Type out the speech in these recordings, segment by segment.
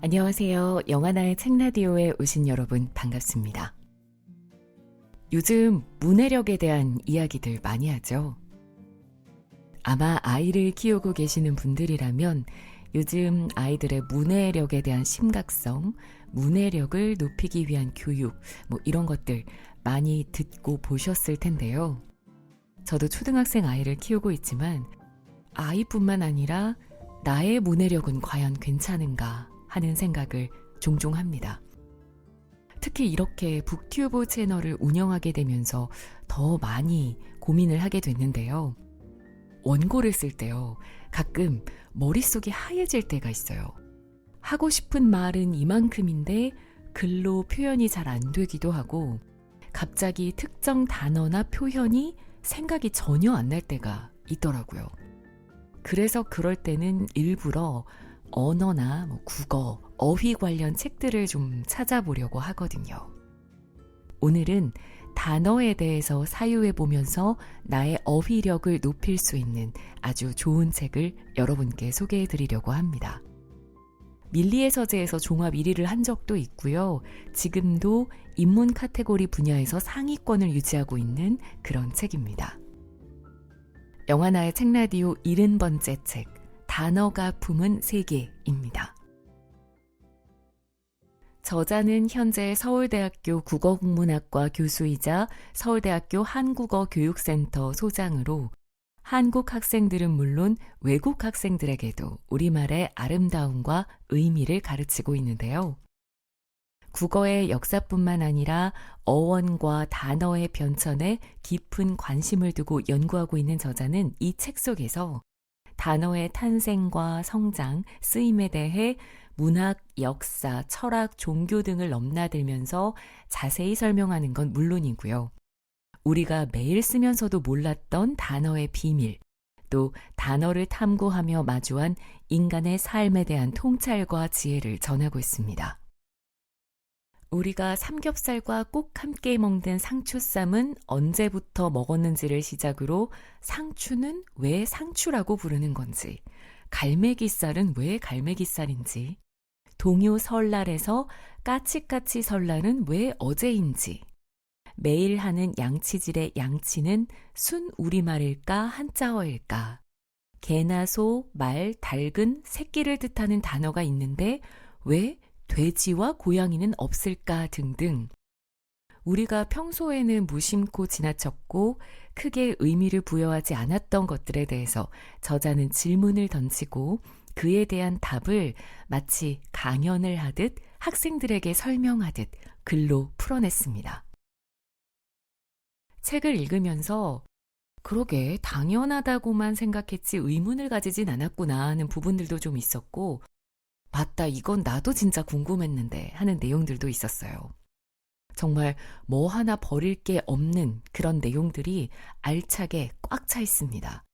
안녕하세요. 영하나의 책라디오에 오신 여러분 반갑습니다. 요즘 문해력에 대한 이야기들 많이 하죠. 아마 아이를 키우고 계시는 분들이라면 요즘 아이들의 문해력에 대한 심각성, 문해력을 높이기 위한 교육, 이런 것들 많이 듣고 보셨을 텐데요. 저도 초등학생 아이를 키우고 있지만 아이뿐만 아니라 나의 문해력은 과연 괜찮은가 하는 생각을 종종 합니다. 특히 이렇게 북튜브 채널을 운영하게 되면서 더 많이 고민을 하게 됐는데요. 원고를 쓸 때요. 가끔 머릿속이 하얘질 때가 있어요. 하고 싶은 말은 이만큼인데 글로 표현이 잘 안 되기도 하고 갑자기 특정 단어나 표현이 생각이 전혀 안 날 때가 있더라고요. 그래서 그럴 때는 일부러 언어나 국어, 어휘 관련 책들을 좀 찾아보려고 하거든요. 오늘은 단어에 대해서 사유해 보면서 나의 어휘력을 높일 수 있는 아주 좋은 책을 여러분께 소개해 드리려고 합니다. 밀리의 서재에서 종합 1위를 한 적도 있고요. 지금도 인문 카테고리 분야에서 상위권을 유지하고 있는 그런 책입니다. 영하나의 책라디오 70번째 책, 단어가 품은 세계입니다. 저자는 현재 서울대학교 국어국문학과 교수이자 서울대학교 한국어교육센터 소장으로 한국 학생들은 물론 외국 학생들에게도 우리말의 아름다움과 의미를 가르치고 있는데요. 국어의 역사뿐만 아니라 어원과 단어의 변천에 깊은 관심을 두고 연구하고 있는 저자는 이 책 속에서 단어의 탄생과 성장, 쓰임에 대해 문학, 역사, 철학, 종교 등을 넘나들면서 자세히 설명하는 건 물론이고요. 우리가 매일 쓰면서도 몰랐던 단어의 비밀, 또 단어를 탐구하며 마주한 인간의 삶에 대한 통찰과 지혜를 전하고 있습니다. 우리가 삼겹살과 꼭 함께 먹는 상추쌈은 언제부터 먹었는지를 시작으로 상추는 왜 상추라고 부르는 건지, 갈매기살은 왜 갈매기살인지, 동요 설날에서 까치까치 설날은 왜 어제인지, 매일 하는 양치질의 양치는 순 우리말일까 한자어일까, 개나 소, 말, 닭은 새끼를 뜻하는 단어가 있는데 왜 돼지와 고양이는 없을까 등등. 우리가 평소에는 무심코 지나쳤고 크게 의미를 부여하지 않았던 것들에 대해서 저자는 질문을 던지고 그에 대한 답을 마치 강연을 하듯 학생들에게 설명하듯 글로 풀어냈습니다. 책을 읽으면서 그러게 당연하다고만 생각했지 의문을 가지진 않았구나 하는 부분들도 좀 있었고 맞다, 이건 나도 진짜 궁금했는데 하는 내용들도 있었어요. 정말 뭐 하나 버릴 게 없는 그런 내용들이 알차게 꽉 차 있습니다.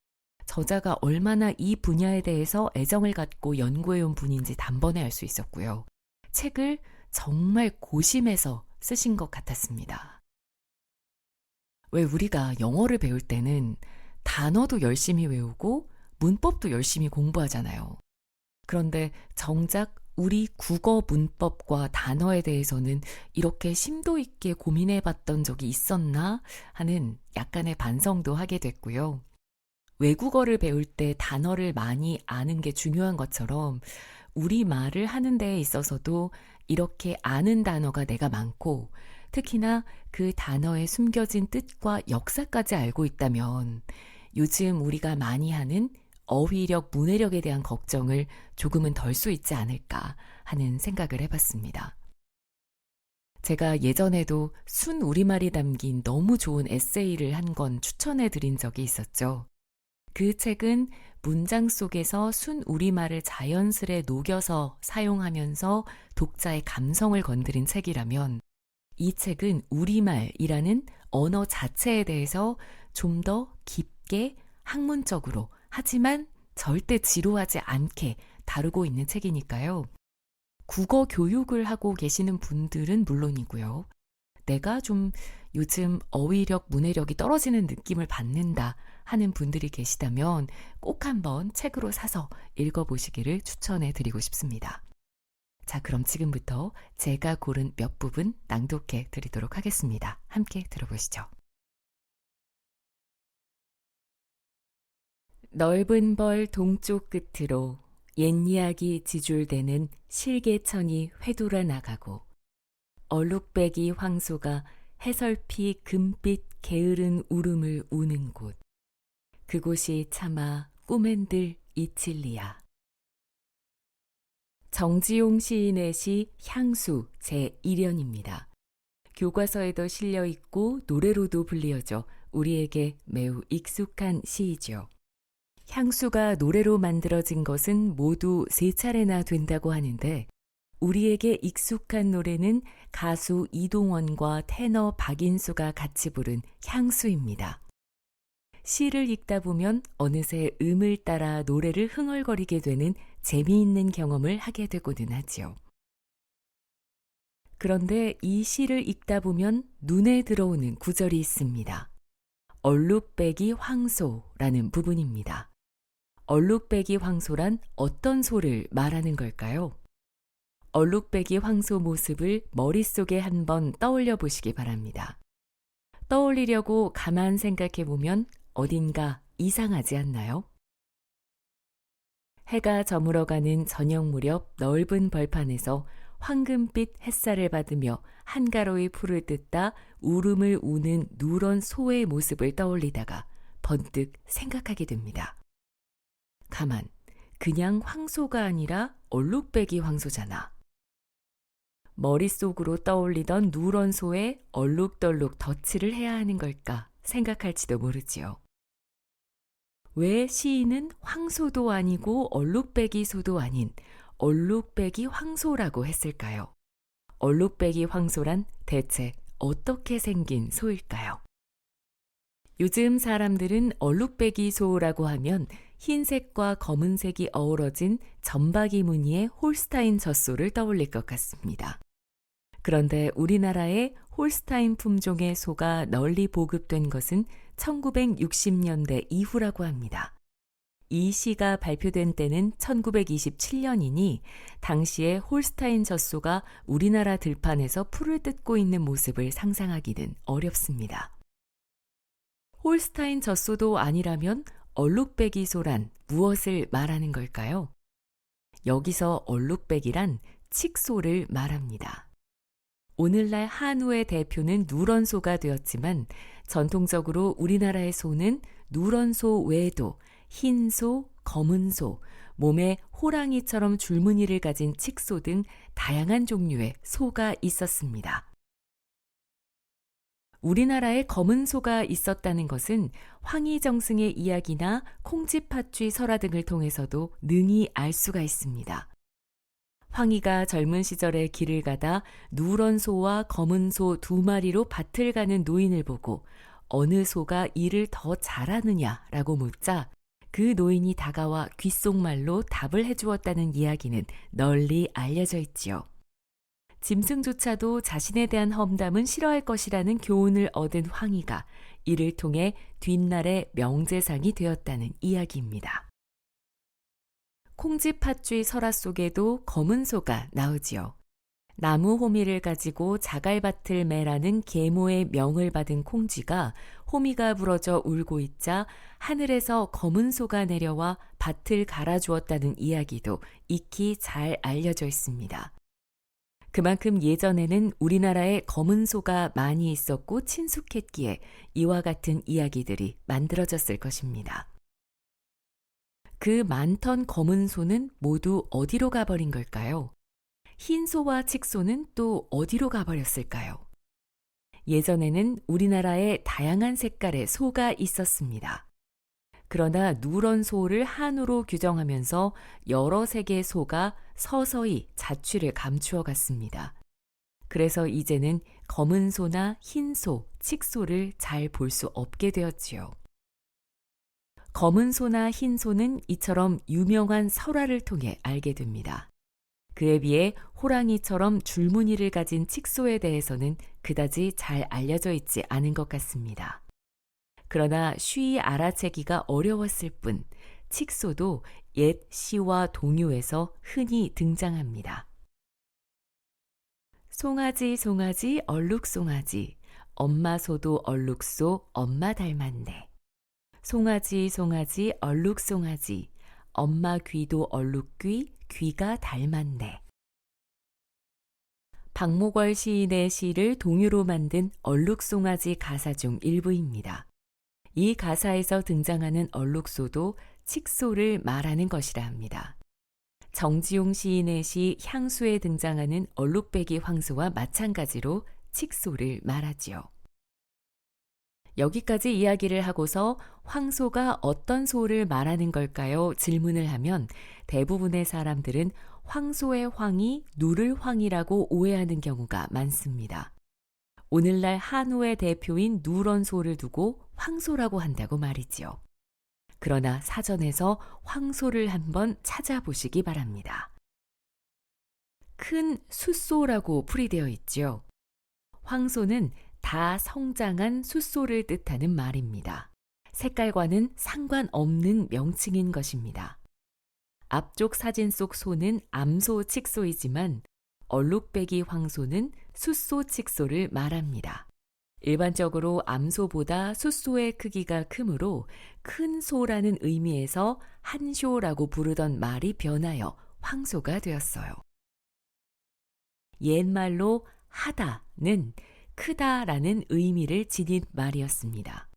저자가 얼마나 이 분야에 대해서 애정을 갖고 연구해온 분인지 단번에 알 수 있었고요. 책을 정말 고심해서 쓰신 것 같았습니다. 왜 우리가 영어를 배울 때는 단어도 열심히 외우고 문법도 열심히 공부하잖아요. 그런데 정작 우리 국어 문법과 단어에 대해서는 이렇게 심도 있게 고민해 봤던 적이 있었나 하는 약간의 반성도 하게 됐고요. 외국어를 배울 때 단어를 많이 아는 게 중요한 것처럼 우리말을 하는 데에 있어서도 이렇게 아는 단어가 내가 많고 특히나 그 단어에 숨겨진 뜻과 역사까지 알고 있다면 요즘 우리가 많이 하는 어휘력, 문해력에 대한 걱정을 조금은 덜 수 있지 않을까 하는 생각을 해봤습니다. 제가 예전에도 순 우리말이 담긴 너무 좋은 에세이를 한 권 추천해 드린 적이 있었죠. 그 책은 문장 속에서 순 우리말을 자연스레 녹여서 사용하면서 독자의 감성을 건드린 책이라면 이 책은 우리말이라는 언어 자체에 대해서 좀 더 깊게 학문적으로 하지만 절대 지루하지 않게 다루고 있는 책이니까요. 국어 교육을 하고 계시는 분들은 물론이고요. 내가 좀 요즘 어휘력, 문해력이 떨어지는 느낌을 받는다 하는 분들이 계시다면 꼭 한번 책으로 사서 읽어보시기를 추천해 드리고 싶습니다. 자, 그럼 지금부터 제가 고른 몇 부분 낭독해 드리도록 하겠습니다. 함께 들어보시죠. 넓은 벌 동쪽 끝으로 옛 이야기 지줄대는 실개천이 회돌아 나가고 얼룩배기 황소가 해설피 금빛 게으른 울음을 우는 곳. 그곳이 차마 꿈엔들 이칠리야. 정지용 시인의 시 향수 제1연입니다. 교과서에도 실려 있고 노래로도 불리어져 우리에게 매우 익숙한 시이죠. 향수가 노래로 만들어진 것은 모두 3차례나 된다고 하는데 우리에게 익숙한 노래는 가수 이동원과 테너 박인수가 같이 부른 향수입니다. 시를 읽다 보면 어느새 음을 따라 노래를 흥얼거리게 되는 재미있는 경험을 하게 되고는 하지요. 그런데 이 시를 읽다 보면 눈에 들어오는 구절이 있습니다. 얼룩배기 황소라는 부분입니다. 얼룩배기 황소란 어떤 소를 말하는 걸까요? 얼룩배기 황소 모습을 머릿속에 한번 떠올려 보시기 바랍니다. 떠올리려고 가만 생각해 보면 어딘가 이상하지 않나요? 해가 저물어가는 저녁 무렵 넓은 벌판에서 황금빛 햇살을 받으며 한가로이 풀을 뜯다 울음을 우는 누런 소의 모습을 떠올리다가 번뜩 생각하게 됩니다. 가만, 그냥 황소가 아니라 얼룩배기 황소잖아. 머릿속으로 떠올리던 누런 소에 얼룩덜룩 덧칠을 해야 하는 걸까 생각할지도 모르지요. 왜 시인은 황소도 아니고 얼룩배기 소도 아닌 얼룩배기 황소라고 했을까요? 얼룩배기 황소란 대체 어떻게 생긴 소일까요? 요즘 사람들은 얼룩배기 소라고 하면 흰색과 검은색이 어우러진 점박이 무늬의 홀스타인 젖소를 떠올릴 것 같습니다. 그런데 우리나라에 홀스타인 품종의 소가 널리 보급된 것은 1960년대 이후라고 합니다. 이 시가 발표된 때는 1927년이니 당시에 홀스타인 젖소가 우리나라 들판에서 풀을 뜯고 있는 모습을 상상하기는 어렵습니다. 홀스타인 젖소도 아니라면 얼룩배기 소란 무엇을 말하는 걸까요? 여기서 얼룩배기란 칡소를 말합니다. 오늘날 한우의 대표는 누런소가 되었지만 전통적으로 우리나라의 소는 누런소 외에도 흰소, 검은소, 몸에 호랑이처럼 줄무늬를 가진 칡소 등 다양한 종류의 소가 있었습니다. 우리나라에 검은 소가 있었다는 것은 황희정승의 이야기나 콩쥐팥쥐 설화 등을 통해서도 능히 알 수가 있습니다. 황희가 젊은 시절에 길을 가다 누런 소와 검은 소 2마리로 밭을 가는 노인을 보고 어느 소가 일을 더 잘하느냐라고 묻자 그 노인이 다가와 귓속말로 답을 해주었다는 이야기는 널리 알려져 있지요. 짐승조차도 자신에 대한 험담은 싫어할 것이라는 교훈을 얻은 황희가 이를 통해 뒷날의 명재상이 되었다는 이야기입니다. 콩쥐팥쥐 설화 속에도 검은 소가 나오지요. 나무 호미를 가지고 자갈밭을 매라는 계모의 명을 받은 콩쥐가 호미가 부러져 울고 있자 하늘에서 검은 소가 내려와 밭을 갈아주었다는 이야기도 익히 잘 알려져 있습니다. 그만큼 예전에는 우리나라에 검은 소가 많이 있었고 친숙했기에 이와 같은 이야기들이 만들어졌을 것입니다. 그 많던 검은 소는 모두 어디로 가버린 걸까요? 흰 소와 칡소는 또 어디로 가버렸을까요? 예전에는 우리나라에 다양한 색깔의 소가 있었습니다. 그러나 누런 소를 한우로 규정하면서 여러 색의 소가 서서히 자취를 감추어 갔습니다. 그래서 이제는 검은 소나 흰 소, 칡소를 잘 볼 수 없게 되었지요. 검은 소나 흰 소는 이처럼 유명한 설화를 통해 알게 됩니다. 그에 비해 호랑이처럼 줄무늬를 가진 칡소에 대해서는 그다지 잘 알려져 있지 않은 것 같습니다. 그러나 쉬이 알아채기가 어려웠을 뿐 칡소도 옛 시와 동요에서 흔히 등장합니다. 송아지 송아지 얼룩송아지 엄마 소도 얼룩소 엄마 닮았네. 송아지 송아지 얼룩송아지 엄마 귀도 얼룩귀 귀가 닮았네. 박목월 시인의 시를 동요로 만든 얼룩송아지 가사 중 일부입니다. 이 가사에서 등장하는 얼룩소도 칙소를 말하는 것이라 합니다. 정지용 시인의 시 향수에 등장하는 얼룩배기 황소와 마찬가지로 칙소를 말하지요. 여기까지 이야기를 하고서 황소가 어떤 소를 말하는 걸까요? 질문을 하면 대부분의 사람들은 황소의 황이 누를 황이라고 오해하는 경우가 많습니다. 오늘날 한우의 대표인 누런소를 두고 황소라고 한다고 말이지요. 그러나 사전에서 황소를 한번 찾아보시기 바랍니다. 큰 숫소라고 풀이되어 있죠. 황소는 다 성장한 숫소를 뜻하는 말입니다. 색깔과는 상관없는 명칭인 것입니다. 앞쪽 사진 속 소는 암소 칙소이지만 얼룩배기 황소는 숫소 칙소를 말합니다. 일반적으로 암소보다 숫소의 크기가 크므로 큰 소라는 의미에서 한쇼라고 부르던 말이 변하여 황소가 되었어요. 옛말로 하다는 크다라는 의미를 지닌 말이었습니다.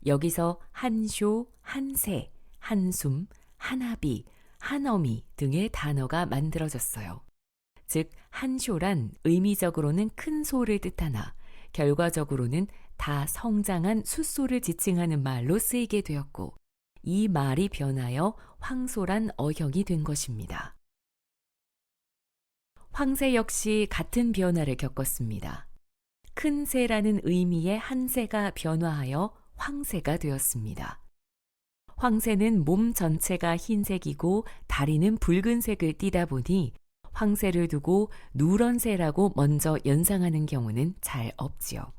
여기서 한쇼, 한새, 한숨, 한아비, 한어미 등의 단어가 만들어졌어요. 즉 한쇼란 의미적으로는 큰 소를 뜻하나 결과적으로는 다 성장한 숫소를 지칭하는 말로 쓰이게 되었고 이 말이 변하여 황소란 어형이 된 것입니다. 황새 역시 같은 변화를 겪었습니다. 큰 새라는 의미의 한새가 변화하여 황새가 되었습니다. 황새는 몸 전체가 흰색이고 다리는 붉은색을 띠다 보니 황새를 두고 누런새라고 먼저 연상하는 경우는 잘 없지요.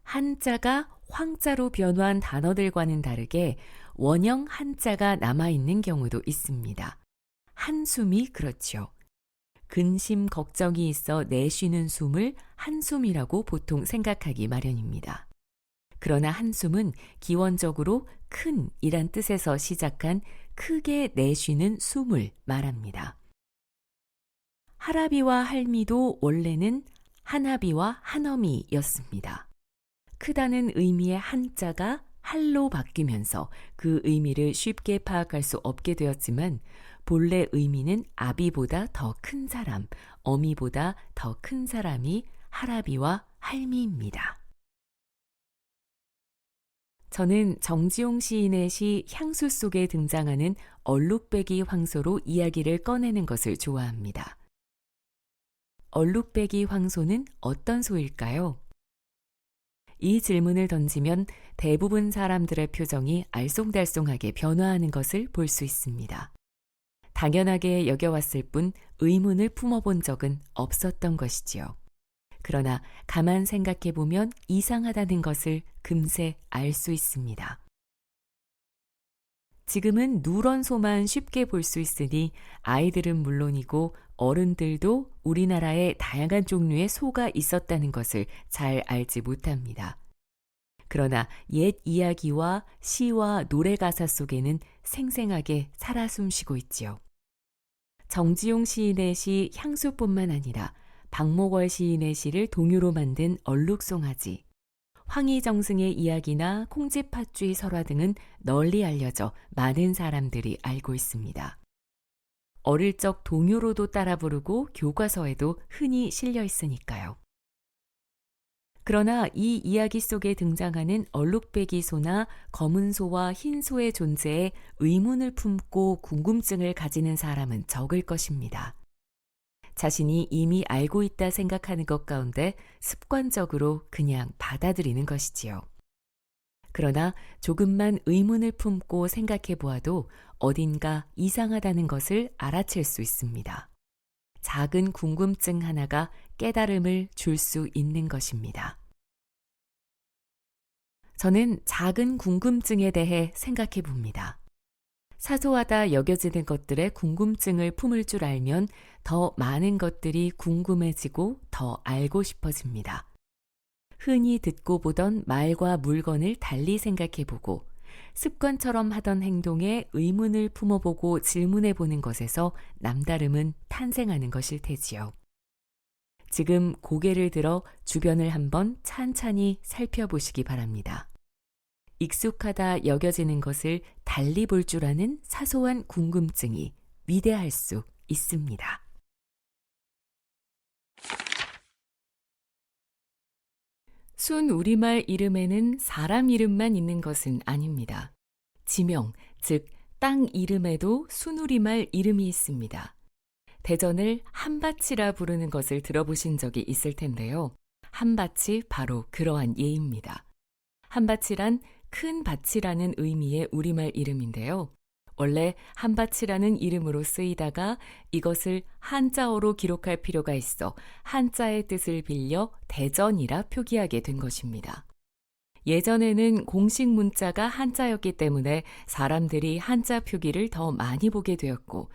한자가 황자로 변화한 단어들과는 다르게 원형 한자가 남아있는 경우도 있습니다. 한숨이 그렇죠. 근심 걱정이 있어 내쉬는 숨을 한숨이라고 보통 생각하기 마련입니다. 그러나 한숨은 기원적으로 큰이란 뜻에서 시작한 크게 내쉬는 숨을 말합니다. 하라비와 할미도 원래는 한아비와 한어미였습니다. 크다는 의미의 한자가 할로 바뀌면서 그 의미를 쉽게 파악할 수 없게 되었지만 본래 의미는 아비보다 더 큰 사람, 어미보다 더 큰 사람이 하라비와 할미입니다. 저는 정지용 시인의 시 향수 속에 등장하는 얼룩배기 황소로 이야기를 꺼내는 것을 좋아합니다. 얼룩배기 황소는 어떤 소일까요? 이 질문을 던지면 대부분 사람들의 표정이 알쏭달쏭하게 변화하는 것을 볼 수 있습니다. 당연하게 여겨왔을 뿐 의문을 품어본 적은 없었던 것이지요. 그러나 가만 생각해보면 이상하다는 것을 금세 알 수 있습니다. 지금은 누런소만 쉽게 볼 수 있으니 아이들은 물론이고 어른들도 우리나라에 다양한 종류의 소가 있었다는 것을 잘 알지 못합니다. 그러나 옛 이야기와 시와 노래 가사 속에는 생생하게 살아 숨쉬고 있지요. 정지용 시인의 시 향수뿐만 아니라 박목월 시인의 시를 동요로 만든 얼룩송아지, 황희정승의 이야기나 콩쥐팥쥐 설화 등은 널리 알려져 많은 사람들이 알고 있습니다. 어릴 적 동요로도 따라 부르고 교과서에도 흔히 실려 있으니까요. 그러나 이 이야기 속에 등장하는 얼룩배기 소나 검은 소와 흰 소의 존재에 의문을 품고 궁금증을 가지는 사람은 적을 것입니다. 자신이 이미 알고 있다 생각하는 것 가운데 습관적으로 그냥 받아들이는 것이지요. 그러나 조금만 의문을 품고 생각해 보아도 어딘가 이상하다는 것을 알아챌 수 있습니다. 작은 궁금증 하나가 깨달음을 줄 수 있는 것입니다. 저는 작은 궁금증에 대해 생각해 봅니다. 사소하다 여겨지는 것들에 궁금증을 품을 줄 알면 더 많은 것들이 궁금해지고 더 알고 싶어집니다. 흔히 듣고 보던 말과 물건을 달리 생각해보고 습관처럼 하던 행동에 의문을 품어보고 질문해보는 것에서 남다름은 탄생하는 것일 테지요. 지금 고개를 들어 주변을 한번 찬찬히 살펴보시기 바랍니다. 익숙하다 여겨지는 것을 달리 볼 줄 아는 사소한 궁금증이 위대할 수 있습니다. 순 우리말 이름에는 사람 이름만 있는 것은 아닙니다. 지명, 즉 땅 이름에도 순 우리말 이름이 있습니다. 대전을 한밭이라 부르는 것을 들어보신 적이 있을 텐데요. 한밭이 바로 그러한 예입니다. 한밭이란 큰 밭이라는 의미의 우리말 이름인데요. 원래 한밭이라는 이름으로 쓰이다가 이것을 한자어로 기록할 필요가 있어 한자의 뜻을 빌려 대전이라 표기하게 된 것입니다. 예전에는 공식 문자가 한자였기 때문에 사람들이 한자 표기를 더 많이 보게 되었고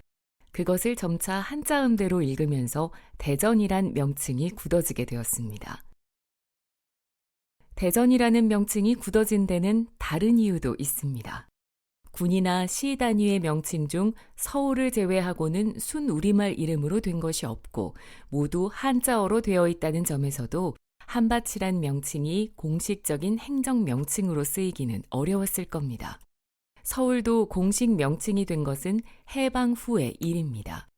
그것을 점차 한자음대로 읽으면서 대전이란 명칭이 굳어지게 되었습니다. 대전이라는 명칭이 굳어진 데는 다른 이유도 있습니다. 군이나 시 단위의 명칭 중 서울을 제외하고는 순 우리말 이름으로 된 것이 없고 모두 한자어로 되어 있다는 점에서도 한밭이란 명칭이 공식적인 행정 명칭으로 쓰이기는 어려웠을 겁니다. 서울도 공식 명칭이 된 것은 해방 후의 일입니다.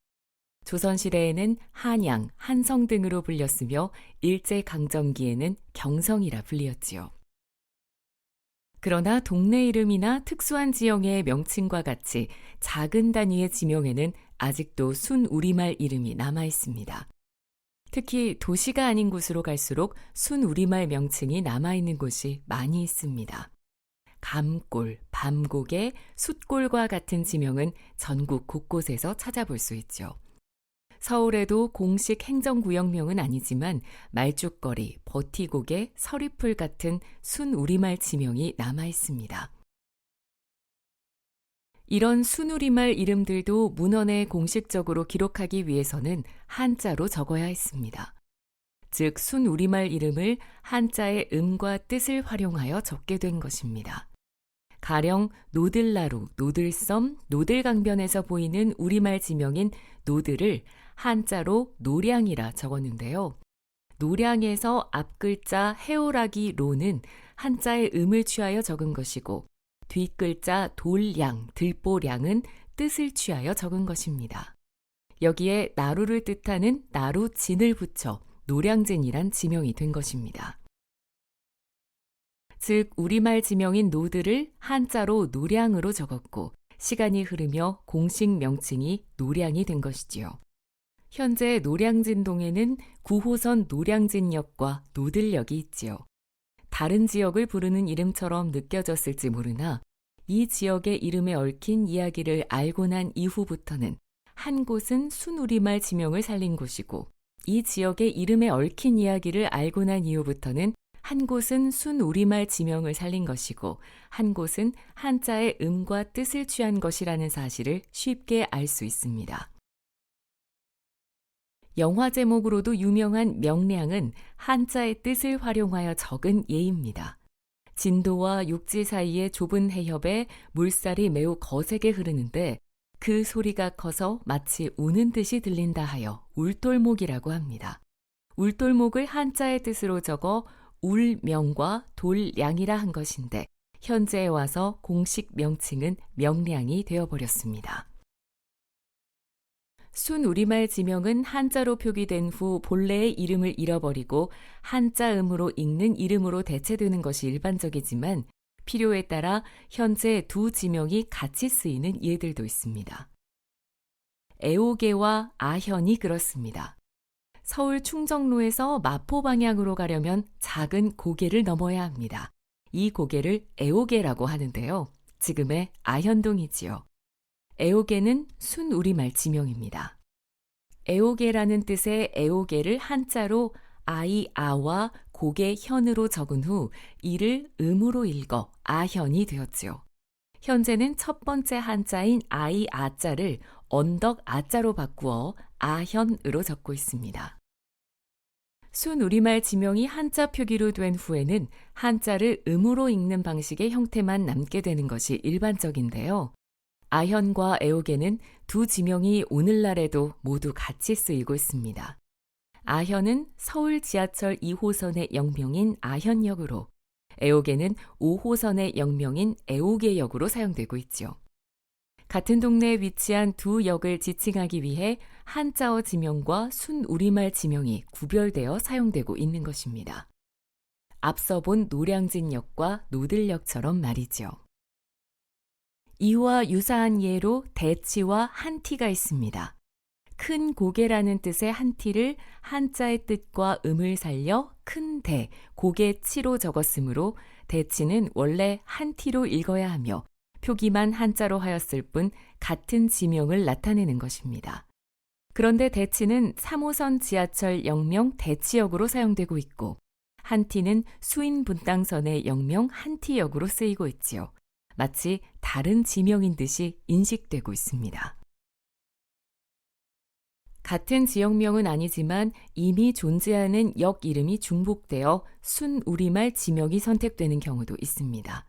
조선시대에는 한양, 한성 등으로 불렸으며 일제강점기에는 경성이라 불리었지요. 그러나 동네 이름이나 특수한 지형의 명칭과 같이 작은 단위의 지명에는 아직도 순 우리말 이름이 남아 있습니다. 특히 도시가 아닌 곳으로 갈수록 순 우리말 명칭이 남아있는 곳이 많이 있습니다. 감골, 밤고개, 숫골과 같은 지명은 전국 곳곳에서 찾아볼 수 있죠. 서울에도 공식 행정구역명은 아니지만 말죽거리, 버티고개, 서리풀 같은 순 우리말 지명이 남아 있습니다. 이런 순 우리말 이름들도 문헌에 공식적으로 기록하기 위해서는 한자로 적어야 했습니다. 즉, 순 우리말 이름을 한자의 음과 뜻을 활용하여 적게 된 것입니다. 가령 노들나루, 노들섬, 노들강변에서 보이는 우리말 지명인 노들을 한자로 노량이라 적었는데요. 노량에서 앞글자 해오라기 로는 한자의 음을 취하여 적은 것이고 뒷글자 돌량, 들보량은 뜻을 취하여 적은 것입니다. 여기에 나루를 뜻하는 나루진을 붙여 노량진이란 지명이 된 것입니다. 즉 우리말 지명인 노들을 한자로 노량으로 적었고 시간이 흐르며 공식 명칭이 노량이 된 것이지요. 현재 노량진동에는 9호선 노량진역과 노들역이 있지요. 다른 지역을 부르는 이름처럼 느껴졌을지 모르나 이 지역의 이름에 얽힌 이야기를 알고 난 이후부터는 한 곳은 순우리말 지명을 살린 곳이고 이 지역의 이름에 얽힌 이야기를 알고 난 이후부터는 한 곳은 순우리말 지명을 살린 것이고 한 곳은 한자의 음과 뜻을 취한 것이라는 사실을 쉽게 알 수 있습니다. 영화 제목으로도 유명한 명량은 한자의 뜻을 활용하여 적은 예입니다. 진도와 육지 사이의 좁은 해협에 물살이 매우 거세게 흐르는데 그 소리가 커서 마치 우는 듯이 들린다 하여 울돌목이라고 합니다. 울돌목을 한자의 뜻으로 적어 울명과 돌량이라 한 것인데 현재에 와서 공식 명칭은 명량이 되어버렸습니다. 순 우리말 지명은 한자로 표기된 후 본래의 이름을 잃어버리고 한자음으로 읽는 이름으로 대체되는 것이 일반적이지만 필요에 따라 현재 두 지명이 같이 쓰이는 예들도 있습니다. 애오개와 아현이 그렇습니다. 서울 충정로에서 마포 방향으로 가려면 작은 고개를 넘어야 합니다. 이 고개를 애오개라고 하는데요. 지금의 아현동이지요. 애오개는 순 우리말 지명입니다. 애오개라는 뜻의 애오개를 한자로 아이, 아와 고개, 현으로 적은 후 이를 음으로 읽어 아현이 되었지요. 현재는 첫 번째 한자인 아이 아자를 언덕 아자로 바꾸어 아현으로 적고 있습니다. 순우리말 지명이 한자 표기로 된 후에는 한자를 음으로 읽는 방식의 형태만 남게 되는 것이 일반적인데요. 아현과 애옥에는 두 지명이 오늘날에도 모두 같이 쓰이고 있습니다. 아현은 서울 지하철 2호선의 역명인 아현역으로, 애옥에는 5호선의 역명인 애옥의역으로 사용되고 있죠. 같은 동네에 위치한 두 역을 지칭하기 위해 한자어 지명과 순우리말 지명이 구별되어 사용되고 있는 것입니다. 앞서 본 노량진역과 노들역처럼 말이죠. 이와 유사한 예로 대치와 한티가 있습니다. 큰 고개라는 뜻의 한티를 한자의 뜻과 음을 살려 큰 대, 고개 치로 적었으므로 대치는 원래 한티로 읽어야 하며 표기만 한자로 하였을 뿐 같은 지명을 나타내는 것입니다. 그런데 대치는 3호선 지하철 역명 대치역으로 사용되고 있고 한티는 수인 분당선의 역명 한티역으로 쓰이고 있지요. 마치 다른 지명인 듯이 인식되고 있습니다. 같은 지역명은 아니지만 이미 존재하는 역 이름이 중복되어 순우리말 지명이 선택되는 경우도 있습니다.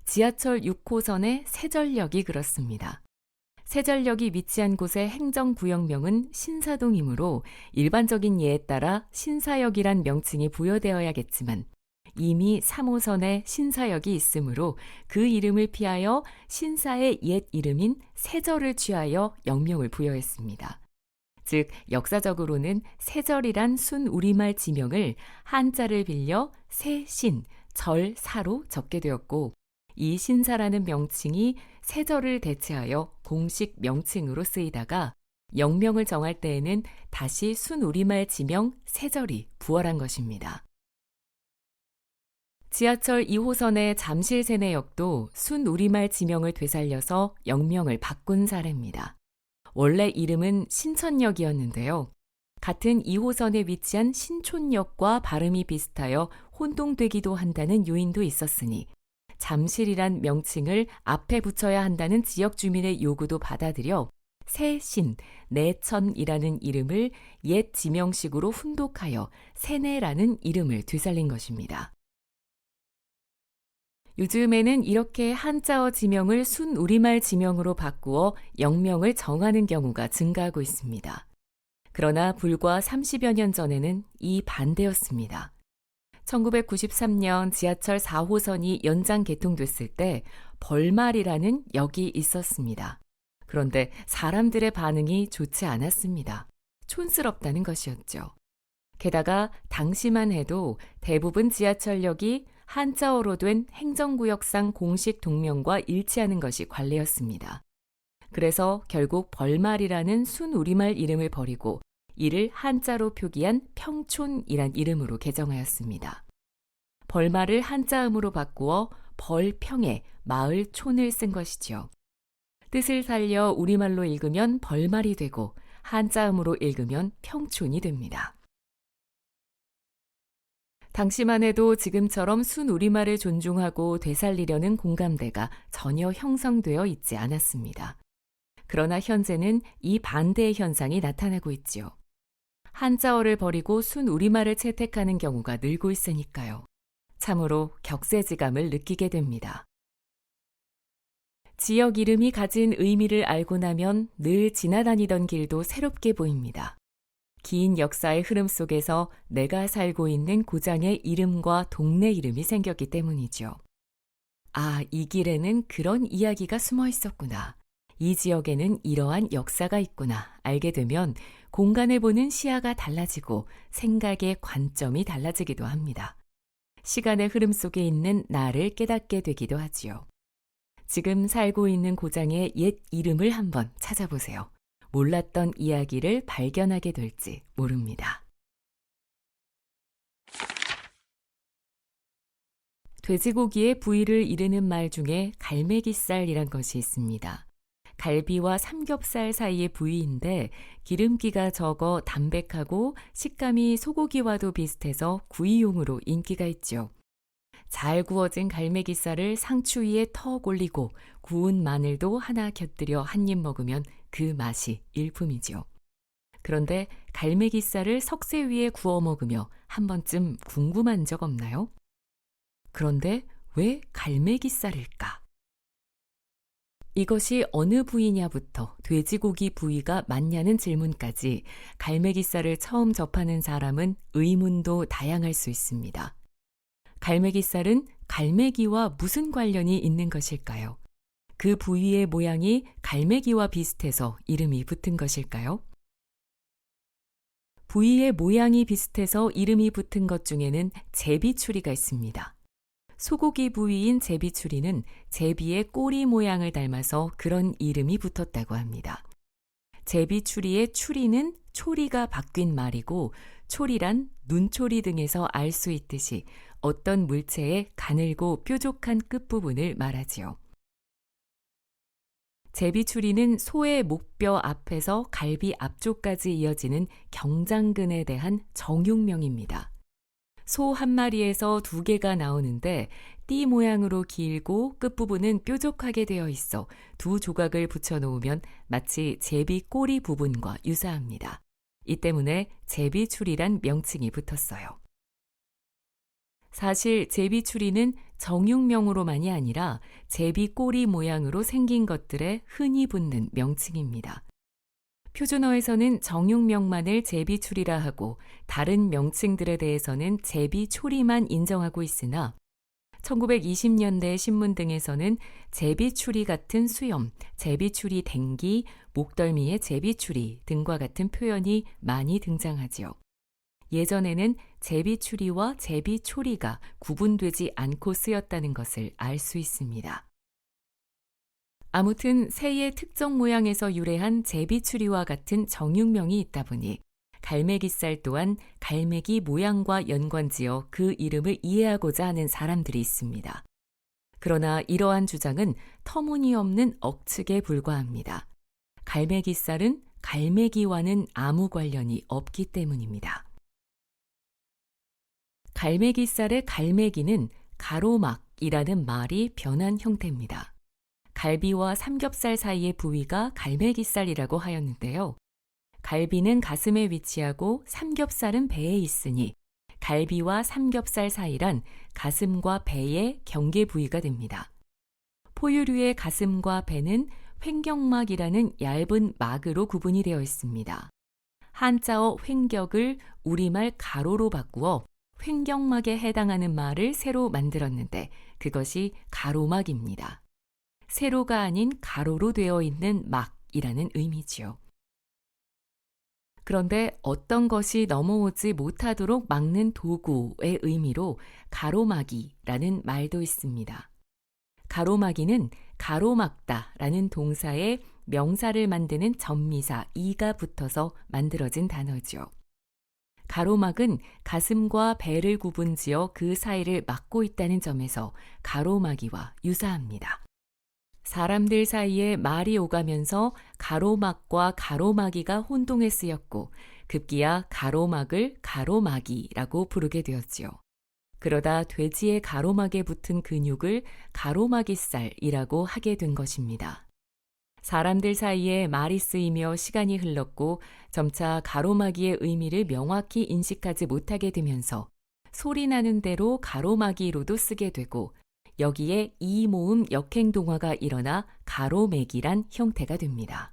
지하철 6호선의 세전역이 그렇습니다. 세전역이 위치한 곳의 행정구역명은 신사동이므로 일반적인 예에 따라 신사역이란 명칭이 부여되어야겠지만 이미 3호선에 신사역이 있으므로 그 이름을 피하여 신사의 옛 이름인 세절을 취하여 역명을 부여했습니다. 즉 역사적으로는 세절이란 순우리말 지명을 한자를 빌려 세신, 절사로 적게 되었고 이 신사라는 명칭이 세절을 대체하여 공식 명칭으로 쓰이다가 역명을 정할 때에는 다시 순우리말 지명 세절이 부활한 것입니다. 지하철 2호선의 잠실 세내역도 순우리말 지명을 되살려서 역명을 바꾼 사례입니다. 원래 이름은 신천역이었는데요. 같은 2호선에 위치한 신촌역과 발음이 비슷하여 혼동되기도 한다는 요인도 있었으니 잠실이란 명칭을 앞에 붙여야 한다는 지역 주민의 요구도 받아들여 세신, 내천이라는 이름을 옛 지명식으로 훈독하여 세내라는 이름을 되살린 것입니다. 요즘에는 이렇게 한자어 지명을 순우리말 지명으로 바꾸어 역명을 정하는 경우가 증가하고 있습니다. 그러나 불과 30여 년 전에는 이 반대였습니다. 1993년 지하철 4호선이 연장 개통됐을 때 벌말이라는 역이 있었습니다. 그런데 사람들의 반응이 좋지 않았습니다. 촌스럽다는 것이었죠. 게다가 당시만 해도 대부분 지하철역이 한자어로 된 행정구역상 공식 동명과 일치하는 것이 관례였습니다. 그래서 결국 벌말이라는 순우리말 이름을 버리고 이를 한자로 표기한 평촌이란 이름으로 개정하였습니다. 벌말을 한자음으로 바꾸어 벌평에 마을 촌을 쓴 것이죠. 뜻을 살려 우리말로 읽으면 벌말이 되고 한자음으로 읽으면 평촌이 됩니다. 당시만 해도 지금처럼 순우리말을 존중하고 되살리려는 공감대가 전혀 형성되어 있지 않았습니다. 그러나 현재는 이 반대의 현상이 나타나고 있지요. 한자어를 버리고 순우리말을 채택하는 경우가 늘고 있으니까요. 참으로 격세지감을 느끼게 됩니다. 지역 이름이 가진 의미를 알고 나면 늘 지나다니던 길도 새롭게 보입니다. 긴 역사의 흐름 속에서 내가 살고 있는 고장의 이름과 동네 이름이 생겼기 때문이죠. 아, 이 길에는 그런 이야기가 숨어 있었구나. 이 지역에는 이러한 역사가 있구나. 알게 되면 공간을 보는 시야가 달라지고 생각의 관점이 달라지기도 합니다. 시간의 흐름 속에 있는 나를 깨닫게 되기도 하지요. 지금 살고 있는 고장의 옛 이름을 한번 찾아보세요. 몰랐던 이야기를 발견하게 될지 모릅니다. 돼지고기의 부위를 이르는 말 중에 갈매기살이란 것이 있습니다. 갈비와 삼겹살 사이의 부위인데 기름기가 적어 담백하고 식감이 소고기와도 비슷해서 구이용으로 인기가 있죠. 잘 구워진 갈매기살을 상추 위에 턱 올리고 구운 마늘도 하나 곁들여 한 입 먹으면 그 맛이 일품이죠. 그런데 갈매기살을 석쇠 위에 구워 먹으며 한 번쯤 궁금한 적 없나요? 그런데 왜 갈매기살일까? 이것이 어느 부위냐부터 돼지고기 부위가 맞냐는 질문까지 갈매기살을 처음 접하는 사람은 의문도 다양할 수 있습니다. 갈매기살은 갈매기와 무슨 관련이 있는 것일까요? 그 부위의 모양이 갈매기와 비슷해서 이름이 붙은 것일까요? 부위의 모양이 비슷해서 이름이 붙은 것 중에는 제비추리가 있습니다. 소고기 부위인 제비추리는 제비의 꼬리 모양을 닮아서 그런 이름이 붙었다고 합니다. 제비추리의 추리는 초리가 바뀐 말이고 초리란 눈초리 등에서 알 수 있듯이 어떤 물체의 가늘고 뾰족한 끝부분을 말하지요. 제비추리는 소의 목뼈 앞에서 갈비 앞쪽까지 이어지는 경장근에 대한 정육명입니다. 소 한 마리에서 두 개가 나오는데 띠 모양으로 길고 끝부분은 뾰족하게 되어 있어 두 조각을 붙여 놓으면 마치 제비 꼬리 부분과 유사합니다. 이 때문에 제비추리란 명칭이 붙었어요. 사실 제비추리는 정육명으로만이 아니라 제비 꼬리 모양으로 생긴 것들에 흔히 붙는 명칭입니다. 표준어에서는 정육명만을 제비추리라 하고 다른 명칭들에 대해서는 제비초리만 인정하고 있으나 1920년대 신문 등에서는 제비추리 같은 수염, 제비추리 댕기, 목덜미의 제비추리 등과 같은 표현이 많이 등장하지요. 예전에는 제비추리와 제비초리가 구분되지 않고 쓰였다는 것을 알 수 있습니다. 아무튼 새의 특정 모양에서 유래한 제비추리와 같은 정육명이 있다 보니 갈매기살 또한 갈매기 모양과 연관지어 그 이름을 이해하고자 하는 사람들이 있습니다. 그러나 이러한 주장은 터무니없는 억측에 불과합니다. 갈매기살은 갈매기와는 아무 관련이 없기 때문입니다. 갈매기살의 갈매기는 가로막이라는 말이 변한 형태입니다. 갈비와 삼겹살 사이의 부위가 갈매기살이라고 하였는데요. 갈비는 가슴에 위치하고 삼겹살은 배에 있으니 갈비와 삼겹살 사이란 가슴과 배의 경계 부위가 됩니다. 포유류의 가슴과 배는 횡격막이라는 얇은 막으로 구분이 되어 있습니다. 한자어 횡격을 우리말 가로로 바꾸어 횡격막에 해당하는 말을 새로 만들었는데 그것이 가로막입니다. 세로가 아닌 가로로 되어 있는 막이라는 의미지요. 그런데 어떤 것이 넘어오지 못하도록 막는 도구의 의미로 가로막이라는 말도 있습니다. 가로막이는 가로막다라는 동사에 명사를 만드는 전미사 이가 붙어서 만들어진 단어죠. 가로막은 가슴과 배를 구분지어 그 사이를 막고 있다는 점에서 가로막이와 유사합니다. 사람들 사이에 말이 오가면서 가로막과 가로막이가 혼동해 쓰였고 급기야 가로막을 가로막이라고 부르게 되었지요. 그러다 돼지의 가로막에 붙은 근육을 가로막이살이라고 하게 된 것입니다. 사람들 사이에 말이 쓰이며 시간이 흘렀고 점차 가로막이의 의미를 명확히 인식하지 못하게 되면서 소리 나는 대로 가로막이로도 쓰게 되고 여기에 이모음 역행동화가 일어나 가로맥이란 형태가 됩니다.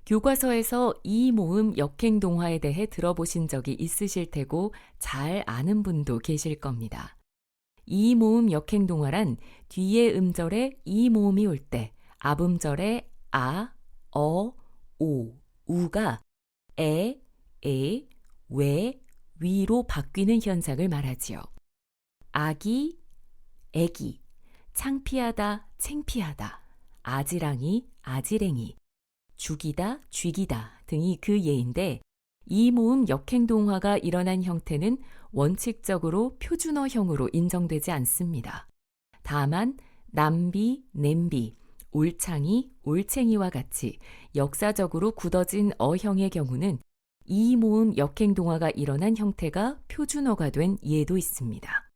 교과서에서 이모음 역행동화에 대해 들어보신 적이 있으실 테고 잘 아는 분도 계실 겁니다. 이모음 역행동화란 뒤에 음절에 이모음이 올 때 앞음절에 아, 어, 오, 우가 에, 왜, 위로 바뀌는 현상을 말하지요. 아기, 애기, 창피하다, 창피하다, 아지랑이, 아지랭이, 죽이다, 쥐기다 등이 그 예인데 이 모음 역행동화가 일어난 형태는 원칙적으로 표준어형으로 인정되지 않습니다. 다만 남비, 냄비, 올창이, 올챙이와 같이 역사적으로 굳어진 어형의 경우는 이 모음 역행동화가 일어난 형태가 표준어가 된 예도 있습니다.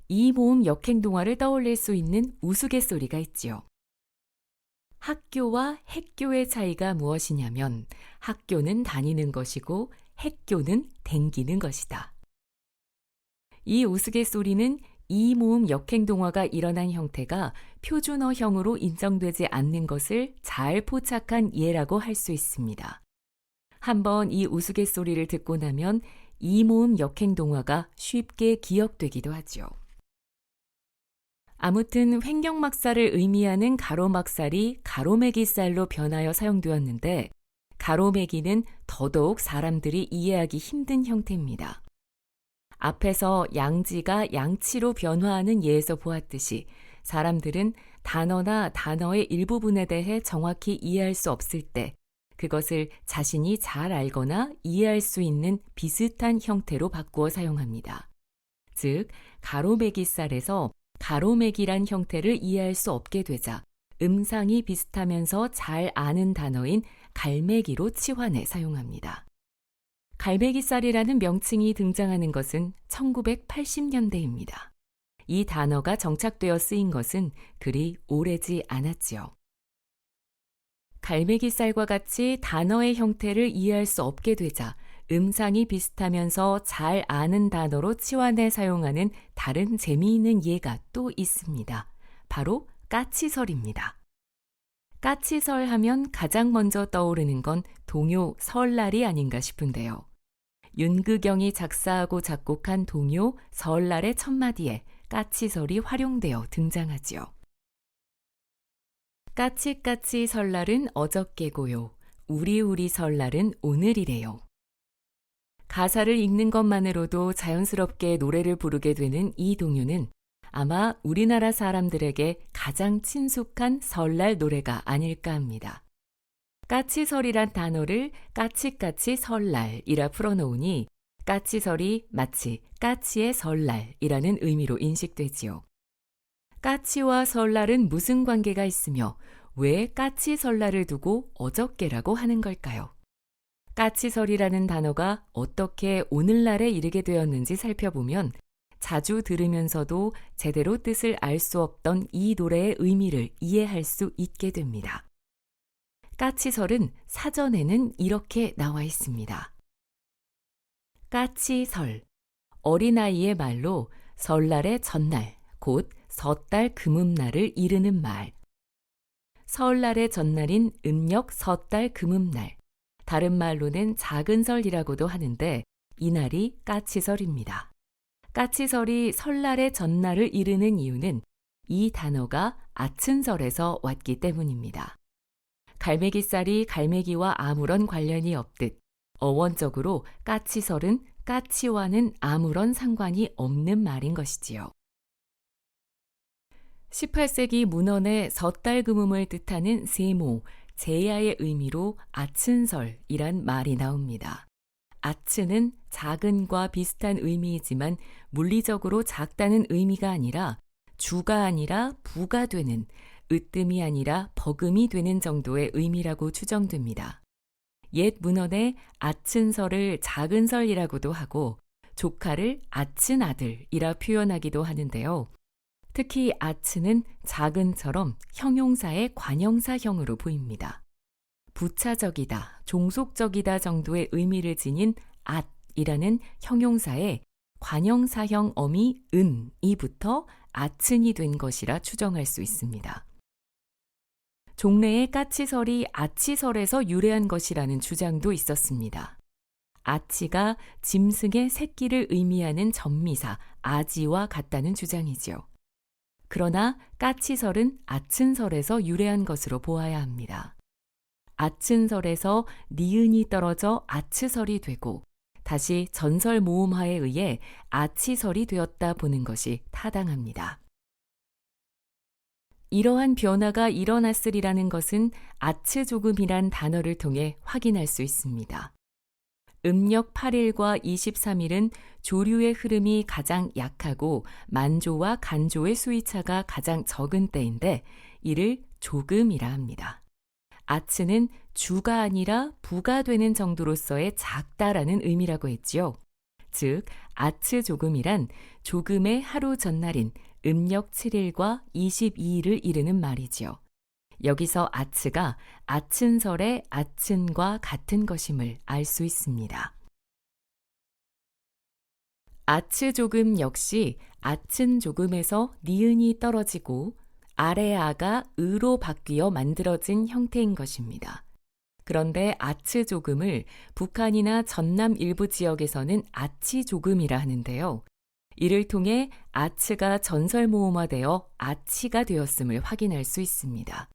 이 모음 역행동화를 떠올릴 수 있는 우스갯소리가 있지요. 학교와 핵교의 차이가 무엇이냐면 학교는 다니는 것이고 핵교는 댕기는 것이다. 이 우스갯소리는 이 모음 역행동화가 일어난 형태가 표준어형으로 인정되지 않는 것을 잘 포착한 예라고 할 수 있습니다. 한번 이 우스갯소리를 듣고 나면 이 모음 역행동화가 쉽게 기억되기도 하죠. 아무튼 횡격막살을 의미하는 가로막살이 가로매기살로 변하여 사용되었는데 가로매기는 더더욱 사람들이 이해하기 힘든 형태입니다. 앞에서 양지가 양치로 변화하는 예에서 보았듯이 사람들은 단어나 단어의 일부분에 대해 정확히 이해할 수 없을 때 그것을 자신이 잘 알거나 이해할 수 있는 비슷한 형태로 바꾸어 사용합니다. 즉, 가로매기살에서 가로매기란 형태를 이해할 수 없게 되자 음상이 비슷하면서 잘 아는 단어인 갈매기로 치환해 사용합니다. 갈매기살이라는 명칭이 등장하는 것은 1980년대입니다. 이 단어가 정착되어 쓰인 것은 그리 오래지 않았지요. 갈매기살과 같이 단어의 형태를 이해할 수 없게 되자 음상이 비슷하면서 잘 아는 단어로 치환해 사용하는 다른 재미있는 예가 또 있습니다. 바로 까치설입니다. 까치설 하면 가장 먼저 떠오르는 건 동요 설날이 아닌가 싶은데요. 윤극영이 작사하고 작곡한 동요 설날의 첫마디에 까치설이 활용되어 등장하지요. 까치까치 설날은 어저께고요. 우리우리 설날은 오늘이래요. 가사를 읽는 것만으로도 자연스럽게 노래를 부르게 되는 이 동요는 아마 우리나라 사람들에게 가장 친숙한 설날 노래가 아닐까 합니다. 까치설이란 단어를 까치까치 설날이라 풀어놓으니 까치설이 마치 까치의 설날이라는 의미로 인식되지요. 까치와 설날은 무슨 관계가 있으며 왜 까치 설날을 두고 어저께라고 하는 걸까요? 까치설이라는 단어가 어떻게 오늘날에 이르게 되었는지 살펴보면 자주 들으면서도 제대로 뜻을 알 수 없던 이 노래의 의미를 이해할 수 있게 됩니다. 까치설은 사전에는 이렇게 나와 있습니다. 까치설, 어린아이의 말로 설날의 전날, 곧 섣달 금음날을 이르는 말. 설날의 전날인 음력 섣달 금음날, 다른 말로는 작은설이라고도 하는데 이날이 까치설입니다. 까치설이 설날의 전날을 이르는 이유는 이 단어가 아춘설에서 왔기 때문입니다. 갈매기살이 갈매기와 아무런 관련이 없듯 어원적으로 까치설은 까치와는 아무런 상관이 없는 말인 것이지요. 18세기 문헌에 섣달금음을 뜻하는 세모, 제야의 의미로 아춘설이란 말이 나옵니다. 아춘은 작은과 비슷한 의미이지만 물리적으로 작다는 의미가 아니라 주가 아니라 부가 되는, 으뜸이 아니라 버금이 되는 정도의 의미라고 추정됩니다. 옛 문헌에 아춘설을 작은설이라고도 하고 조카를 아친아들이라 표현하기도 하는데요. 특히 아츠는 작은처럼 형용사의 관형사형으로 보입니다. 부차적이다, 종속적이다 정도의 의미를 지닌 앗이라는 형용사에 관형사형 어미 은이 붙어 아친이 된 것이라 추정할 수 있습니다. 종래의 까치설이 아치설에서 유래한 것이라는 주장도 있었습니다. 아치가 짐승의 새끼를 의미하는 전미사 아지와 같다는 주장이지요. 그러나 까치설은 아춘설에서 유래한 것으로 보아야 합니다. 아춘설에서 니은이 떨어져 아츠설이 되고 다시 전설 모음화에 의해 아치설이 되었다 보는 것이 타당합니다. 이러한 변화가 일어났으리라는 것은 아츠조금이란 단어를 통해 확인할 수 있습니다. 음력 8일과 23일은 조류의 흐름이 가장 약하고 만조와 간조의 수위차가 가장 적은 때인데 이를 조금이라 합니다. 아츠는 주가 아니라 부가 되는 정도로서의 작다라는 의미라고 했지요. 즉 아츠 조금이란 조금의 하루 전날인 음력 7일과 22일을 이르는 말이지요. 여기서 아츠가 아춘설의 아춘과 같은 것임을 알 수 있습니다. 아츠 조금 역시 아춘 조금에서 니은이 떨어지고 아래 아가 으로 바뀌어 만들어진 형태인 것입니다. 그런데 아츠 조금을 북한이나 전남 일부 지역에서는 아치 조금이라 하는데요. 이를 통해 아츠가 전설모음화되어 아치가 되었음을 확인할 수 있습니다.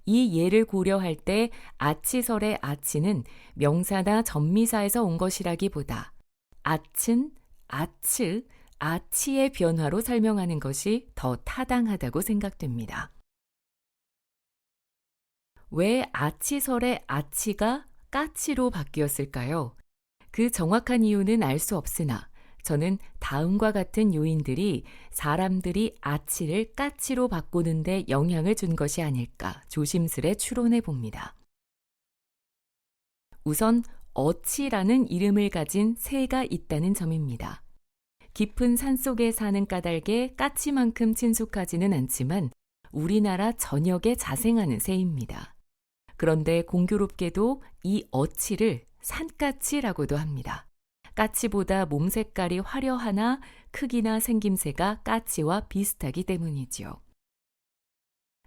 이 예를 고려할 때 아치설의 아치는 명사나 전미사에서 온 것이라기보다 아친, 아츠, 아치의 변화로 설명하는 것이 더 타당하다고 생각됩니다. 왜 아치설의 아치가 까치로 바뀌었을까요? 그 정확한 이유는 알 수 없으나 저는 다음과 같은 요인들이 사람들이 아치를 까치로 바꾸는 데 영향을 준 것이 아닐까 조심스레 추론해 봅니다. 우선 어치라는 이름을 가진 새가 있다는 점입니다. 깊은 산속에 사는 까닭에 까치만큼 친숙하지는 않지만 우리나라 전역에 자생하는 새입니다. 그런데 공교롭게도 이 어치를 산까치라고도 합니다. 까치보다 몸 색깔이 화려하나 크기나 생김새가 까치와 비슷하기 때문이지요.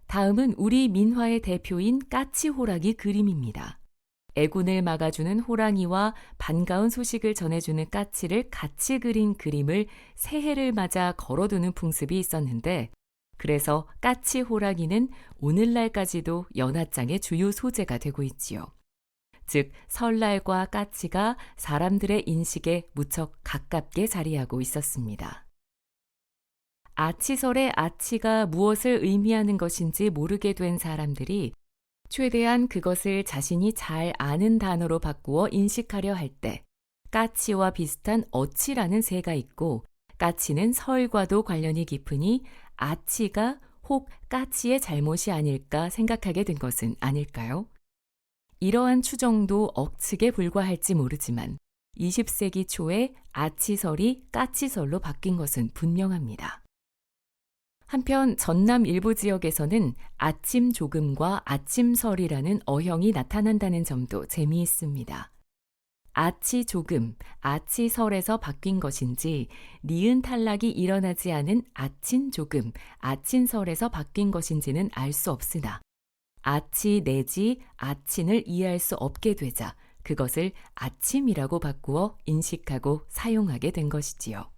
다음은 우리 민화의 대표인 까치호랑이 그림입니다. 애군을 막아주는 호랑이와 반가운 소식을 전해주는 까치를 같이 그린 그림을 새해를 맞아 걸어두는 풍습이 있었는데 그래서 까치 호랑이는 오늘날까지도 연화장의 주요 소재가 되고 있지요. 즉 설날과 까치가 사람들의 인식에 무척 가깝게 자리하고 있었습니다. 아치설의 아치가 무엇을 의미하는 것인지 모르게 된 사람들이 최대한 그것을 자신이 잘 아는 단어로 바꾸어 인식하려 할 때 까치와 비슷한 어치라는 새가 있고 까치는 설과도 관련이 깊으니 아치가 혹 까치의 잘못이 아닐까 생각하게 된 것은 아닐까요? 이러한 추정도 억측에 불과할지 모르지만 20세기 초에 아치설이 까치설로 바뀐 것은 분명합니다. 한편 전남 일부 지역에서는 아침 조금과 아침설이라는 어형이 나타난다는 점도 재미있습니다. 아치 조금, 아치설에서 바뀐 것인지 니은 탈락이 일어나지 않은 아친 조금, 아친설에서 바뀐 것인지는 알 수 없으나 아치 내지 아친을 이해할 수 없게 되자 그것을 아침이라고 바꾸어 인식하고 사용하게 된 것이지요.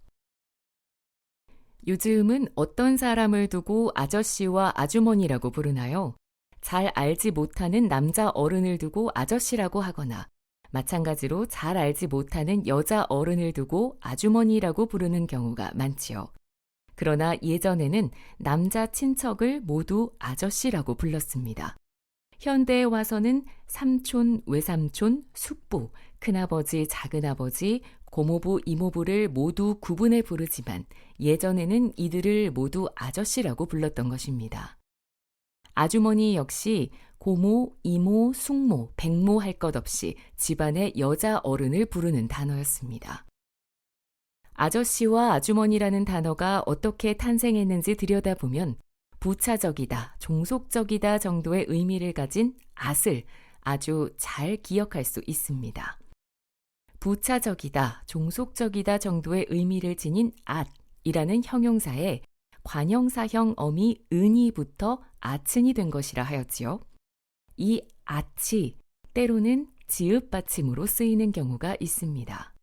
요즘은 어떤 사람을 두고 아저씨와 아주머니라고 부르나요? 잘 알지 못하는 남자 어른을 두고 아저씨라고 하거나 마찬가지로 잘 알지 못하는 여자 어른을 두고 아주머니라고 부르는 경우가 많지요. 그러나 예전에는 남자 친척을 모두 아저씨라고 불렀습니다. 현대에 와서는 삼촌, 외삼촌, 숙부, 큰아버지, 작은아버지, 고모부, 이모부를 모두 구분해 부르지만 예전에는 이들을 모두 아저씨라고 불렀던 것입니다. 아주머니 역시 고모, 이모, 숙모, 백모 할 것 없이 집안의 여자 어른을 부르는 단어였습니다. 아저씨와 아주머니라는 단어가 어떻게 탄생했는지 들여다보면 부차적이다, 종속적이다 정도의 의미를 가진 앗을 아주 잘 기억할 수 있습니다. 부차적이다, 종속적이다 정도의 의미를 지닌 앗이라는 형용사에 관형사형 어미 은이 붙어 아친이 된 것이라 하였지요. 이 앗이 때로는 지읒 받침으로 쓰이는 경우가 있습니다.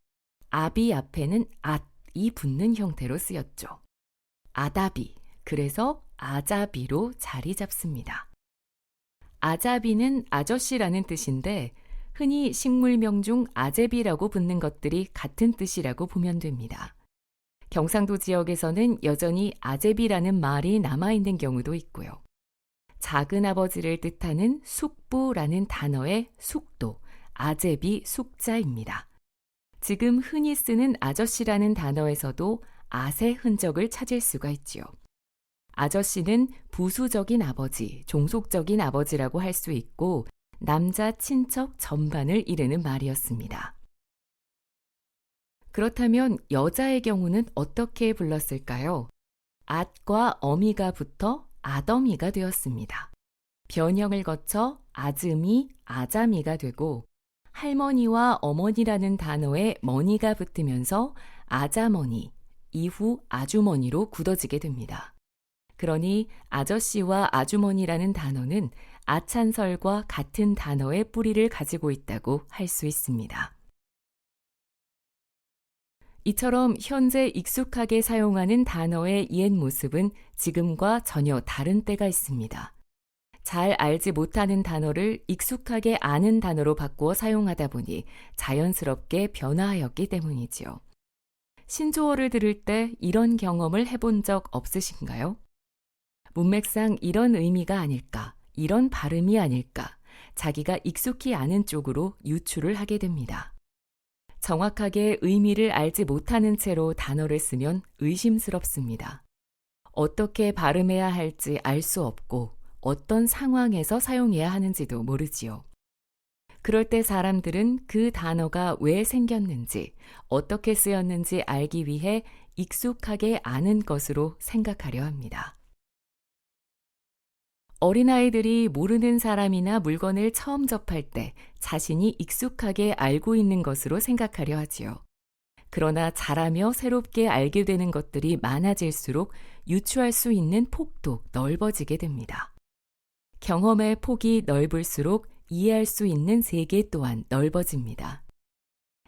아비 앞에는 앗이 붙는 형태로 쓰였죠. 아다비, 그래서 아자비로 자리 잡습니다. 아자비는 아저씨라는 뜻인데 흔히 식물명 중 아제비라고 붙는 것들이 같은 뜻이라고 보면 됩니다. 경상도 지역에서는 여전히 아제비라는 말이 남아있는 경우도 있고요. 작은아버지를 뜻하는 숙부라는 단어의 숙도, 아제비 숙자입니다. 지금 흔히 쓰는 아저씨라는 단어에서도 앗의 흔적을 찾을 수가 있지요. 아저씨는 부수적인 아버지, 종속적인 아버지라고 할 수 있고 남자 친척 전반을 이르는 말이었습니다. 그렇다면 여자의 경우는 어떻게 불렀을까요? 앗과 어미가 붙어 아더미가 되었습니다. 변형을 거쳐 아즈미, 아자미가 되고 할머니와 어머니라는 단어에 머니가 붙으면서 아자머니, 이후 아주머니로 굳어지게 됩니다. 그러니 아저씨와 아주머니라는 단어는 아찬설과 같은 단어의 뿌리를 가지고 있다고 할 수 있습니다. 이처럼 현재 익숙하게 사용하는 단어의 옛 모습은 지금과 전혀 다른 때가 있습니다. 잘 알지 못하는 단어를 익숙하게 아는 단어로 바꾸어 사용하다 보니 자연스럽게 변화하였기 때문이지요. 신조어를 들을 때 이런 경험을 해본 적 없으신가요? 문맥상 이런 의미가 아닐까, 이런 발음이 아닐까, 자기가 익숙히 아는 쪽으로 유추를 하게 됩니다. 정확하게 의미를 알지 못하는 채로 단어를 쓰면 의심스럽습니다. 어떻게 발음해야 할지 알 수 없고 어떤 상황에서 사용해야 하는지도 모르지요. 그럴 때 사람들은 그 단어가 왜 생겼는지, 어떻게 쓰였는지 알기 위해 익숙하게 아는 것으로 생각하려 합니다. 어린아이들이 모르는 사람이나 물건을 처음 접할 때 자신이 익숙하게 알고 있는 것으로 생각하려 하지요. 그러나 자라며 새롭게 알게 되는 것들이 많아질수록 유추할 수 있는 폭도 넓어지게 됩니다. 경험의 폭이 넓을수록 이해할 수 있는 세계 또한 넓어집니다.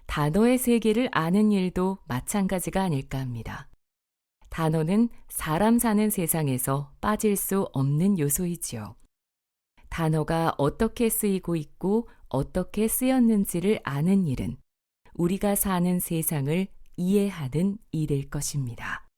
단어의 세계를 아는 일도 마찬가지가 아닐까 합니다. 단어는 사람 사는 세상에서 빠질 수 없는 요소이지요. 단어가 어떻게 쓰이고 있고 어떻게 쓰였는지를 아는 일은 우리가 사는 세상을 이해하는 일일 것입니다.